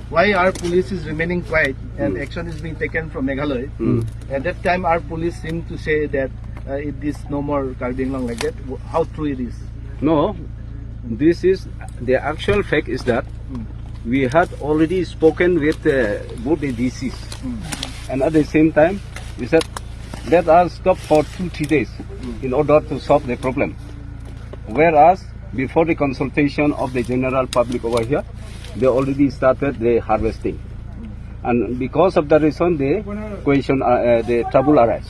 Why our police is remaining quiet and action is being taken from Meghalaya? At that time, our police seemed to say that it is no more Karbi Anglong like that. How true it is? No, this is the actual fact is that we had already spoken with both the DCs, and at the same time we said let us stop for 2-3 days in order to solve the problem. Whereas before the consultation of the general public over here, they already started the harvesting, and because of the reason the question, the trouble arise.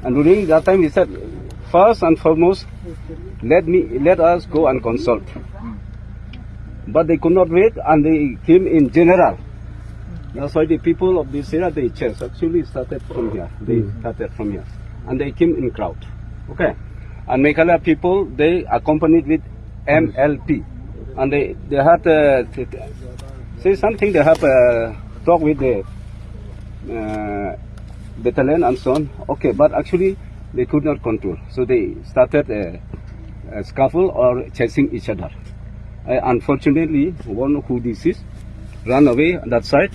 And during that time we said, first and foremost, let us go and consult. But they could not wait, and they came in general. That's why the people of this area, they church actually started from here. They started from here, and they came in crowd. Okay, and Meghalaya people, they accompanied with MLP, and they had say something. They have talk with the battalion and so on. Okay, but actually they could not control, so they started a scuffle or chasing each other. Unfortunately, one who deceased ran away on that side,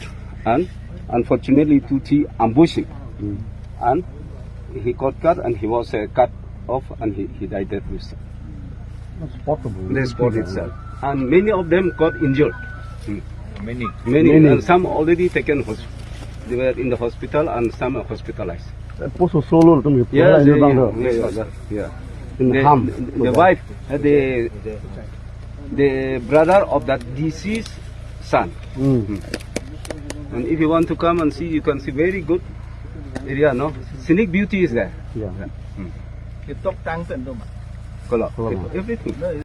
and unfortunately Tuti ambushing, and he got cut, and he was cut off, and he died that way. That's possible. The spot itself, and many of them got injured. Many. Many, and some already taken. They were in the hospital, and some are hospitalized. Poso solo tu Yeah, yeah. The wife, the brother of that deceased son. And if you want to come and see, you can see very good area, no? Scenic beauty is there. Yeah. You talk tanks and Everything.